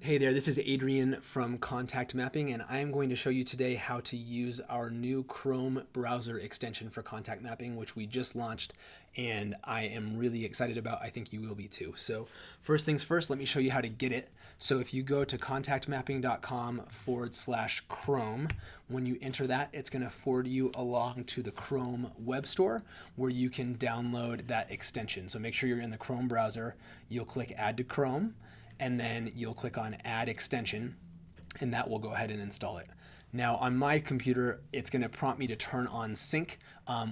Hey there, this is Adrian from Contact Mapping, and I am going to show you today how to use our new Chrome browser extension for contact mapping, which we just launched, and I am really excited about. I think you will be too. So first things first, let me show you how to get it. So if you go to contactmapping.com/Chrome, when you enter that, it's going to forward you along to the Chrome web store where you can download that extension. So make sure you're in the Chrome browser. You'll click Add to Chrome, and then you'll click on Add Extension, and that will go ahead and install it. Now on my computer, it's going to prompt me to turn on sync,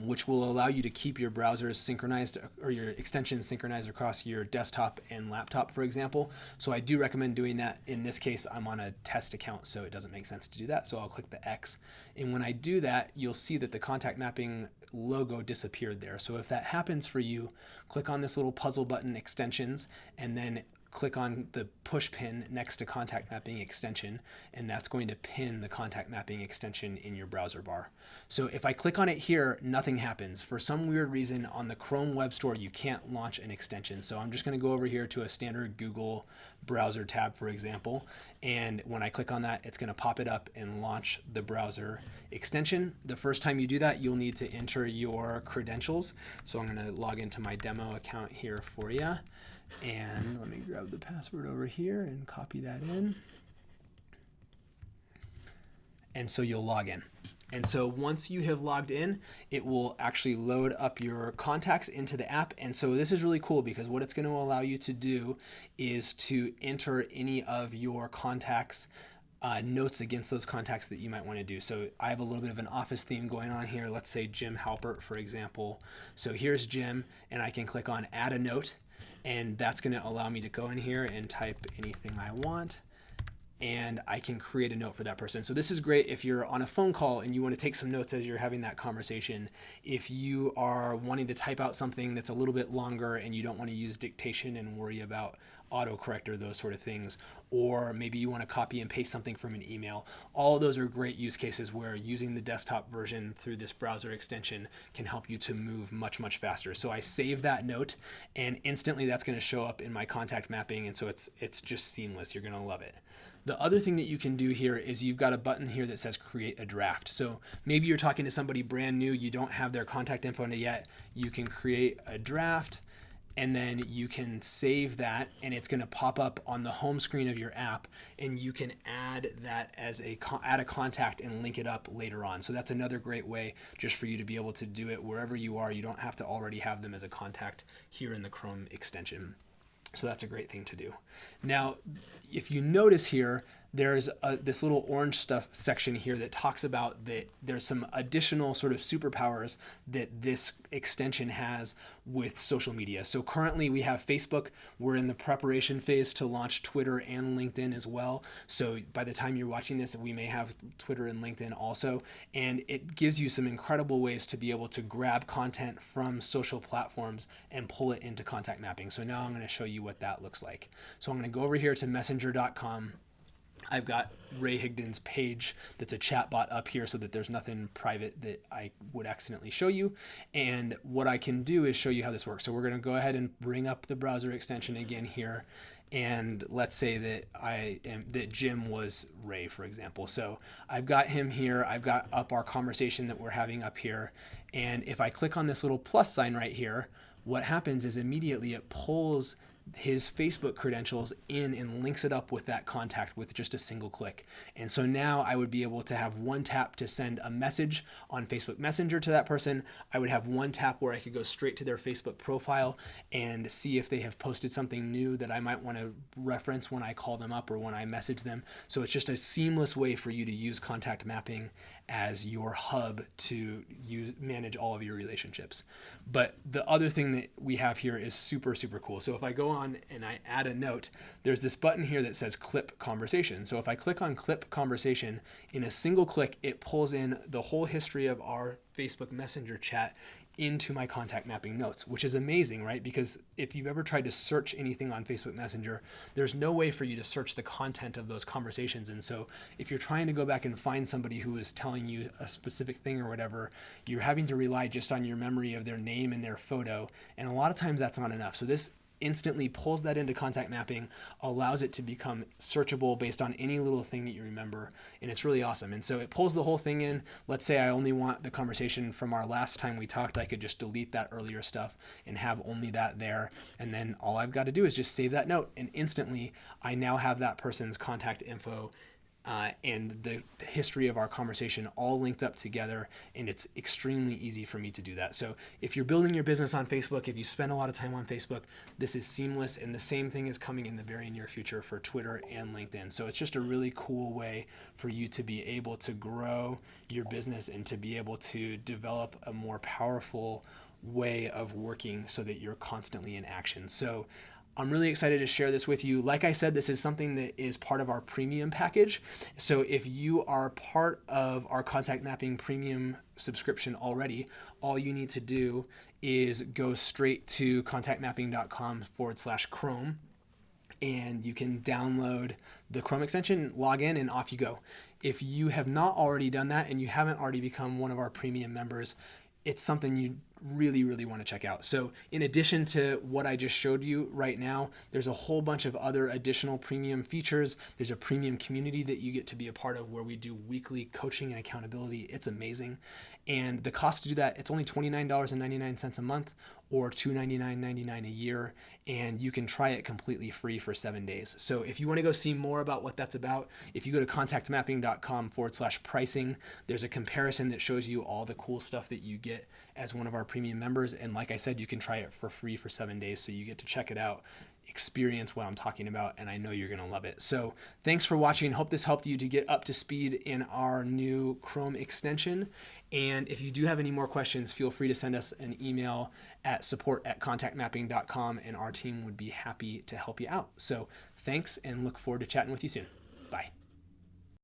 which will allow you to keep your browsers synchronized or your extensions synchronized across your desktop and laptop, for example. So I do recommend doing that. In this case, I'm on a test account, so it doesn't make sense to do that. So I'll click the X. And when I do that, you'll see that the contact mapping logo disappeared there. So if that happens for you, click on this little puzzle button, extensions, and then click on the push pin next to contact mapping extension, and that's going to pin the contact mapping extension in your browser bar. So if I click on it here, nothing happens. For some weird reason on the Chrome web store, you can't launch an extension. So I'm just going to go over here to a standard Google browser tab, for example, and when I click on that, it's going to pop it up and launch the browser extension. The first time you do that, you'll need to enter your credentials. So I'm going to log into my demo account here for you. And let me grab the password over here and copy that in. And so you'll log in. And so once you have logged in, it will actually load up your contacts into the app. And so this is really cool because what it's going to allow you to do is to enter any of your contacts notes against those contacts that you might want to do. So I have a little bit of an office theme going on here. Let's say Jim Halpert, for example. So here's Jim, and I can click on Add a Note. And that's going to allow me to go in here and type anything I want, and I can create a note for that person. So this is great if you're on a phone call and you want to take some notes as you're having that conversation. If you are wanting to type out something that's a little bit longer and you don't want to use dictation and worry about autocorrect or those sort of things, or maybe you want to copy and paste something from an email. All of those are great use cases where using the desktop version through this browser extension can help you to move much, much faster. So I save that note, and instantly that's going to show up in my contact mapping, and so it's just seamless. You're going to love it. The other thing that you can do here is you've got a button here that says create a draft. So maybe you're talking to somebody brand new, you don't have their contact info yet. You can create a draft, and then you can save that, and it's going to pop up on the home screen of your app, and you can add that as add a contact and link it up later on. So that's another great way just for you to be able to do it wherever you are. You don't have to already have them as a contact here in the Chrome extension. So that's a great thing to do. Now, if you notice here, there's this little orange stuff section here that talks about that there's some additional sort of superpowers that this extension has with social media. So currently we have Facebook. We're in the preparation phase to launch Twitter and LinkedIn as well. So by the time you're watching this, we may have Twitter and LinkedIn also. And it gives you some incredible ways to be able to grab content from social platforms and pull it into contact mapping. So now I'm going to show you what that looks like. So I'm going to go over here to messenger.com. I've got Ray Higdon's page that's a chatbot up here so that there's nothing private that I would accidentally show you. And what I can do is show you how this works. So we're going to go ahead and bring up the browser extension again here. And let's say that Jim was Ray, for example. So I've got him here. I've got up our conversation that we're having up here. And if I click on this little plus sign right here, what happens is immediately it pulls his Facebook credentials in and links it up with that contact with just a single click. And so now I would be able to have one tap to send a message on Facebook Messenger to that person. I would have one tap where I could go straight to their Facebook profile and see if they have posted something new that I might want to reference when I call them up or when I message them. So it's just a seamless way for you to use contact mapping as your hub to manage all of your relationships. But the other thing that we have here is super, super cool. So if I go on and I add a note, there's this button here that says clip conversation. So if I click on clip conversation, in a single click, it pulls in the whole history of our Facebook Messenger chat into my contact mapping notes, which is amazing, right? Because if you've ever tried to search anything on Facebook Messenger, there's no way for you to search the content of those conversations. And so if you're trying to go back and find somebody who is telling you a specific thing or whatever, you're having to rely just on your memory of their name and their photo. And a lot of times that's not enough. So this instantly pulls that into contact mapping, allows it to become searchable based on any little thing that you remember. And it's really awesome. And so it pulls the whole thing in. Let's say I only want the conversation from our last time we talked. I could just delete that earlier stuff and have only that there. And then all I've got to do is just save that note. And instantly I now have that person's contact info and the history of our conversation all linked up together, and it's extremely easy for me to do that. So if you're building your business on Facebook, if you spend a lot of time on Facebook, this is seamless, and the same thing is coming in the very near future for Twitter and LinkedIn. So it's just a really cool way for you to be able to grow your business and to be able to develop a more powerful way of working so that you're constantly in action. So I'm really excited to share this with you. Like I said, this is something that is part of our premium package. So if you are part of our contact mapping premium subscription already, all you need to do is go straight to contactmapping.com/Chrome, and you can download the Chrome extension, log in, and off you go. If you have not already done that and you haven't already become one of our premium members, it's something you really, really want to check out. So in addition to what I just showed you right now, there's a whole bunch of other additional premium features. There's a premium community that you get to be a part of where we do weekly coaching and accountability. It's amazing. And the cost to do that, it's only $29.99 a month or $299.99 a year. And you can try it completely free for 7 days. So if you want to go see more about what that's about, if you go to contactmapping.com/pricing, there's a comparison that shows you all the cool stuff that you get as one of our premium members. And like I said, you can try it for free for 7 days. So you get to check it out, experience what I'm talking about, and I know you're going to love it. So thanks for watching. Hope this helped you to get up to speed in our new Chrome extension. And if you do have any more questions, feel free to send us an email at support@contactmapping.com, and our team would be happy to help you out. So thanks, and look forward to chatting with you soon.